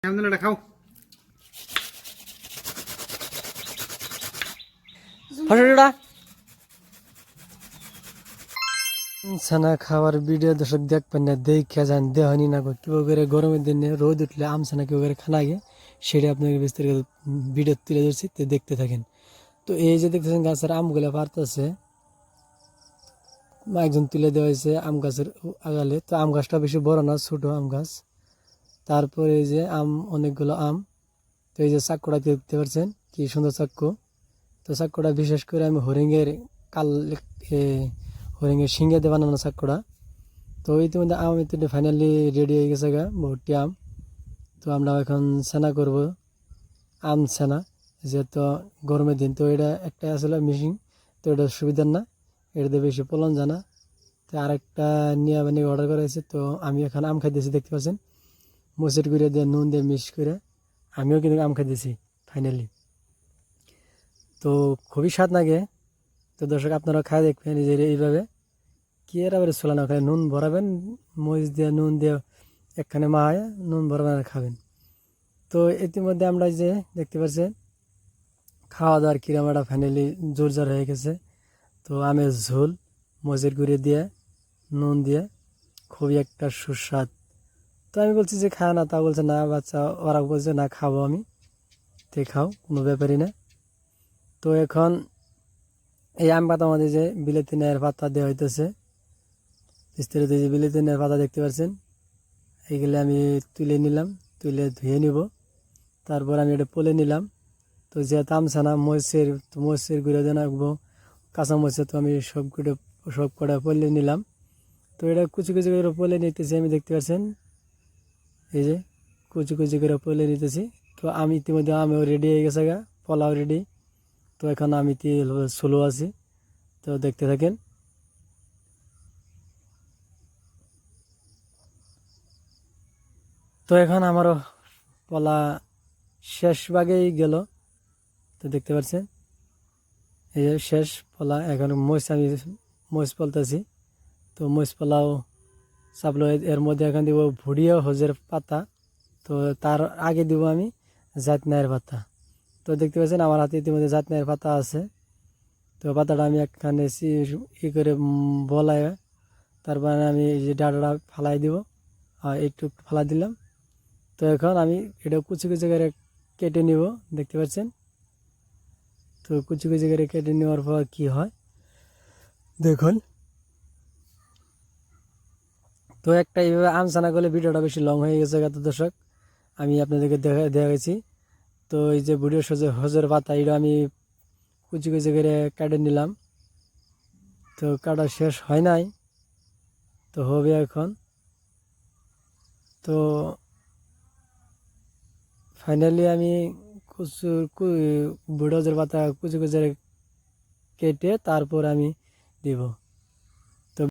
এটা খাও ছানা খাওয়ার ভিডিও দর্শক দেখবেন না, দেখে যান দেহনি না কিভাবে করে গরমের দিনে রোদ উঠলে আম ছানা কিভাবে করে খানা আগে সেটা আপনাকে বিস্তারিত ভিডিও তুলে ধরছি, তো দেখতে থাকেন। তো এই যে দেখতেছেন গাছের আমগুলো পারতেছে, একজন তুলে দেওয়া হয়েছে আম গাছের আগালে। তো আম গাছটা বেশি বড় না, ছোট আম গাছ। তারপরে এই যে আম, অনেকগুলো আম। তো এই যে চাক্কুটা দেখতে পাচ্ছেন কি সুন্দর চাক্কু। তো চাক্কুটা বিশেষ করে আমি হরিণের কাল হরিণের শিঙে দিয়ে বানানো চাক্কুটা। তো ইতিমধ্যে আম ইতিমধ্যে ফাইনালি রেডি হয়ে গেছে গা, ভর্তি আম। তো আমরা এখন ছানা করব, আম ছানা। যেহেতু গরমের দিন, তো এটা একটা আসলে মিশিং, তো এটা সুবিধার না, এটাতে বেশি ফলন জানা। তো আরেকটা নিয়ে মানে অর্ডার করা হয়েছে। তো আমি এখন আম খাইতেছি, দেখতে পাচ্ছেন মরিচের গুঁড়ো দিয়ে নুন দিয়ে মিক্স করে আমিও কিন্তু আম খাইতেছি ফাইনালি। তো খুবই স্বাদ লাগে। তো দর্শক আপনারা খাই দেখবেন যে এইভাবে কি এর আবার ছোলা না খায়, নুন ভরাবেন, মরিচ দিয়ে নুন দিয়ে একখানে মায় নুন ভরাবেন আর খাবেন। তো ইতিমধ্যে আমরা যে দেখতে পাচ্ছেন খাওয়া দাওয়ার কিরম একটা ফাইনালি জোরজার হয়ে গেছে। তো আমের ঝোল মরিচের গুঁড়ো দিয়ে নুন দিয়ে খুবই একটা সুস্বাদ। তো আমি বলছি যে খায় না, তা বলছে না বাচ্চা, ওরা বলছে না খাবো আমি। তে খাও, কোনো ব্যাপারই না। তো এখন এই আম পাতা মধ্যে যে বিলেতি নের পাতা দেওয়া হইতেছে, বিস্তারিত যে বিলেতি নের পাতা দেখতে পাচ্ছেন, এইগুলো আমি তুলে নিলাম, তুলে ধুয়ে নিব। তারপর আমি এটা পলে নিলাম। তো যেহেতু আম ছানা মরিচের গুঁড়ো দিয়ে রাখবো, কাঁচা মরিচে, তো আমি সব কটা পলে নিলাম। তো এটা কুচি কুচি করে পলে নিতেছি, আমি দেখতে পাচ্ছেন এই যে কুচি কুচি করে পলে নিতেছি। তো আমি ইতিমধ্যে আমিও রেডি হয়ে গেছে গা, পোলাও রেডি। তো এখন আমি স্লো আছি, তো দেখতে থাকেন। তো এখন আমারও পলা শেষ ভাগেই গেল, তো দেখতে পাচ্ছেন এই যে শেষ পলা। এখন আমি মরিচ পলতেছি। তো মরিচ পোলাও চাপলো, এর মধ্যে এখন দিব ভুড়িয়া হজের পাতা। তো তার আগে দিব আমি জাতনায়ের পাতা। তো দেখতে পাচ্ছেন আমার হাতে ইতিমধ্যে জাতনায়ের পাতা আছে। তো পাতাটা আমি একখানে করে বলায়, তারপরে আমি এই যে ডাঁটাটা ফালাই দিব, আর একটু ফালাই দিলাম। তো এখন আমি এটা কুচি কুচি করে কেটে নিব, দেখতে পাচ্ছেন। তো কুচি কুচি করে কেটে নেওয়ার পর কি হয় দেখুন। তো একটা এইভাবে আম ছানা করলে ভিডিওটা বেশি লং হয়ে গেছে তো দর্শক, আমি আপনাদেরকে দেখাচ্ছি। তো এই যে ভিডিও হজের পাতা, এটা আমি কুচি কুচি করে কেটে নিলাম। তো কাটা শেষ হয় নাই, তো হবে এখন। তো ফাইনালি আমি বুড়ো হজের পাতা কুচি কুচি কেটে তারপর আমি দিব।